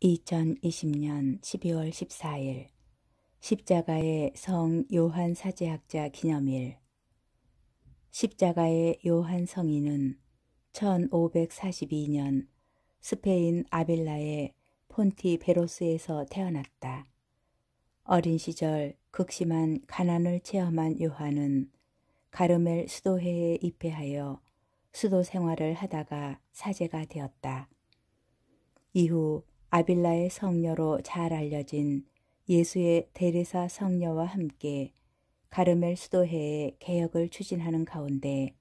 2020년 12월 14일 십자가의 성 요한 사제학자 기념일. 십자가의 요한 성인은 1542년 스페인 아빌라의 폰티베로스에서 태어났다. 어린 시절 극심한 가난을 체험한 요한은 가르멜 수도회에 입회하여 수도 생활을 하다가 사제가 되었다. 이후 아빌라의 성녀로 잘 알려진 예수의 데레사 성녀와 함께 가르멜 수도회의 개혁을 추진하는 가운데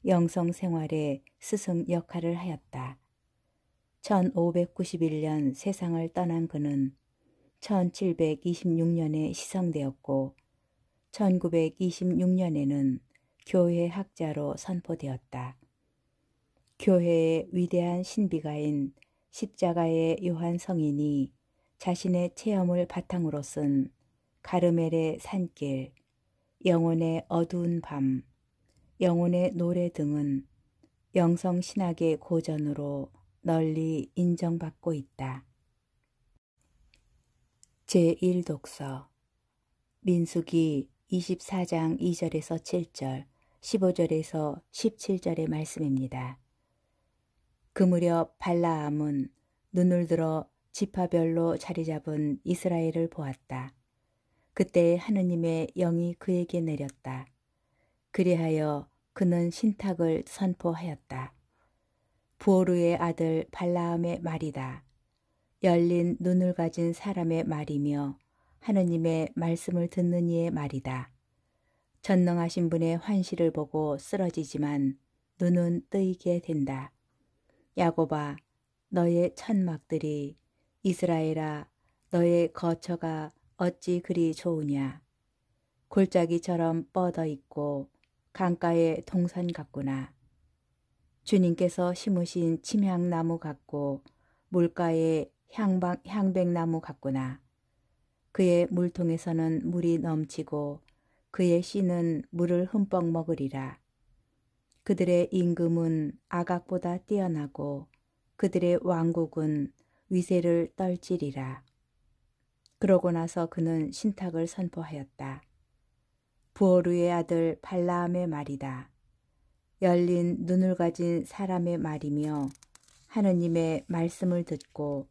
영성 생활의 스승 역할을 하였다. 1591년 세상을 떠난 그는 1726년에 시성되었고 1926년에는 교회 학자로 선포되었다. 교회의 위대한 신비가인 십자가의 요한 성인이 자신의 체험을 바탕으로 쓴 가르멜의 산길, 영혼의 어두운 밤, 영혼의 노래 등은 영성신학의 고전으로 널리 인정받고 있다. 제1독서 민수기 24장 2절에서 7절, 15절에서 17절의 말씀입니다. 그 무렵 발라암은 눈을 들어 지파별로 자리 잡은 이스라엘을 보았다. 그때 하느님의 영이 그에게 내렸다. 그리하여 그는 신탁을 선포하였다. 부오르의 아들 발라암의 말이다. 열린 눈을 가진 사람의 말이며 하느님의 말씀을 듣는 이의 말이다. 전능하신 분의 환시를 보고 쓰러지지만 눈은 뜨이게 된다. 야곱아, 너의 천막들이, 이스라엘아, 너의 거처가 어찌 그리 좋으냐. 골짜기처럼 뻗어 있고 강가의 동산 같구나. 주님께서 심으신 침향나무 같고 물가의 향백나무 같구나. 그의 물통에서는 물이 넘치고 그의 씨는 물을 흠뻑 먹으리라. 그들의 임금은 아각보다 뛰어나고 그들의 왕국은 위세를 떨치리라. 그러고 나서 그는 신탁을 선포하였다. 부오르의 아들 발라암의 말이다. 열린 눈을 가진 사람의 말이며 하느님의 말씀을 듣고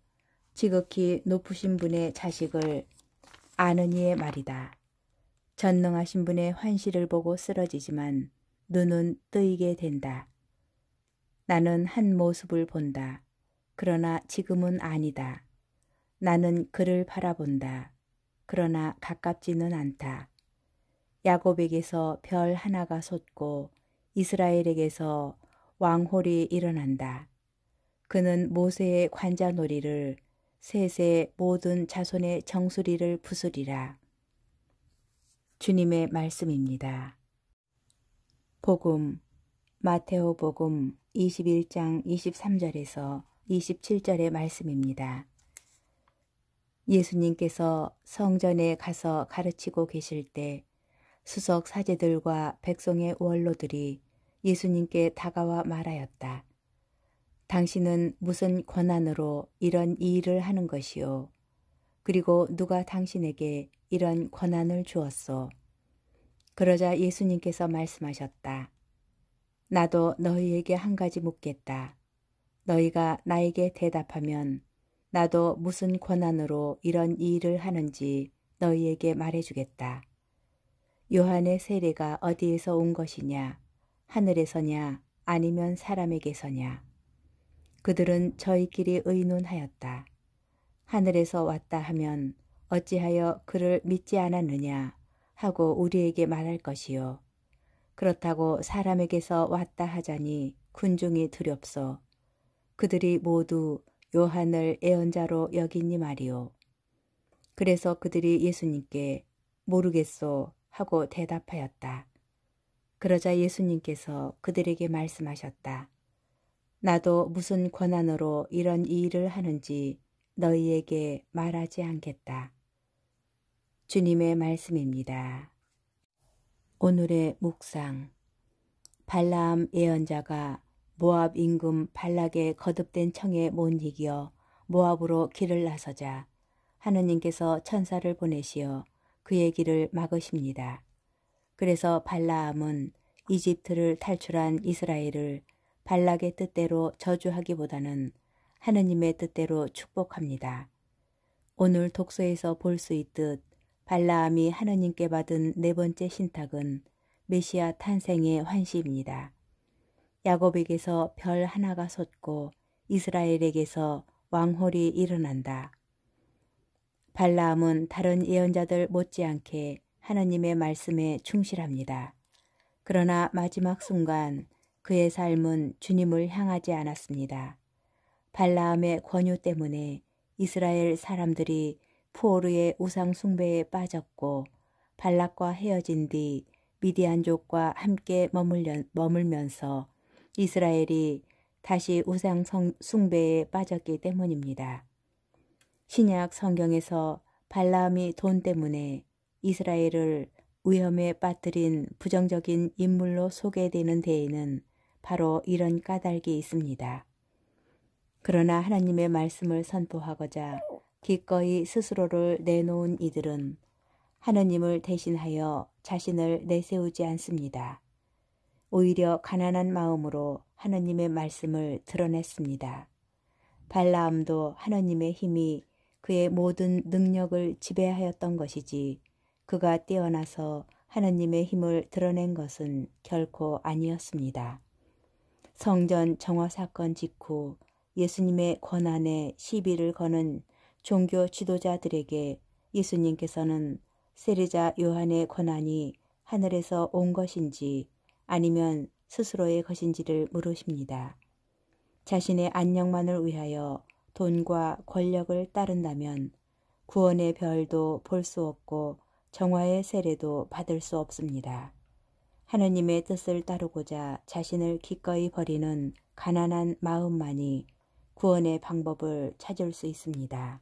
지극히 높으신 분의 자식을 아는 이의 말이다. 전능하신 분의 환시를 보고 쓰러지지만 눈은 뜨이게 된다. 나는 한 모습을 본다. 그러나 지금은 아니다. 나는 그를 바라본다. 그러나 가깝지는 않다. 야곱에게서 별 하나가 솟고 이스라엘에게서 왕홀이 일어난다. 그는 모세의 관자놀이를 셋의 모든 자손의 정수리를 부수리라. 주님의 말씀입니다. 복음, 마테오 복음 21장 23절에서 27절의 말씀입니다. 예수님께서 성전에 가서 가르치고 계실 때 수석 사제들과 백성의 원로들이 예수님께 다가와 말하였다. 당신은 무슨 권한으로 이런 일을 하는 것이요? 그리고 누가 당신에게 이런 권한을 주었소? 그러자 예수님께서 말씀하셨다. 나도 너희에게 한 가지 묻겠다. 너희가 나에게 대답하면 나도 무슨 권한으로 이런 일을 하는지 너희에게 말해주겠다. 요한의 세례가 어디에서 온 것이냐? 하늘에서냐? 아니면 사람에게서냐? 그들은 저희끼리 의논하였다. 하늘에서 왔다 하면 어찌하여 그를 믿지 않았느냐 하고 우리에게 말할 것이요. 그렇다고 사람에게서 왔다 하자니 군중이 두렵소. 그들이 모두 요한을 애언자로 여기니 말이오. 그래서 그들이 예수님께 모르겠소 하고 대답하였다. 그러자 예수님께서 그들에게 말씀하셨다. 나도 무슨 권한으로 이런 일을 하는지 너희에게 말하지 않겠다. 주님의 말씀입니다. 오늘의 묵상. 발라암 예언자가 모압 임금 발락의 거듭된 청에 못 이겨 모압으로 길을 나서자 하느님께서 천사를 보내시어 그의 길을 막으십니다. 그래서 발라암은 이집트를 탈출한 이스라엘을 발락의 뜻대로 저주하기보다는 하느님의 뜻대로 축복합니다. 오늘 독서에서 볼 수 있듯 발라암이 하느님께 받은 네 번째 신탁은 메시아 탄생의 환시입니다. 야곱에게서 별 하나가 솟고 이스라엘에게서 왕홀이 일어난다. 발라암은 다른 예언자들 못지않게 하느님의 말씀에 충실합니다. 그러나 마지막 순간 그의 삶은 주님을 향하지 않았습니다. 발라암의 권유 때문에 이스라엘 사람들이 푸오르의 우상 숭배에 빠졌고 발락과 헤어진 뒤 미디안족과 함께 머물면서 이스라엘이 다시 우상 숭배에 빠졌기 때문입니다. 신약 성경에서 발라암이 돈 때문에 이스라엘을 위험에 빠뜨린 부정적인 인물로 소개되는 데에는 바로 이런 까닭이 있습니다. 그러나 하나님의 말씀을 선포하고자 기꺼이 스스로를 내놓은 이들은 하나님을 대신하여 자신을 내세우지 않습니다. 오히려 가난한 마음으로 하나님의 말씀을 드러냈습니다. 발라암도 하나님의 힘이 그의 모든 능력을 지배하였던 것이지 그가 뛰어나서 하나님의 힘을 드러낸 것은 결코 아니었습니다. 성전 정화 사건 직후 예수님의 권한에 시비를 거는 종교 지도자들에게 예수님께서는 세례자 요한의 권한이 하늘에서 온 것인지 아니면 스스로의 것인지를 물으십니다. 자신의 안녕만을 위하여 돈과 권력을 따른다면 구원의 별도 볼 수 없고 정화의 세례도 받을 수 없습니다. 하느님의 뜻을 따르고자 자신을 기꺼이 버리는 가난한 마음만이 구원의 방법을 찾을 수 있습니다.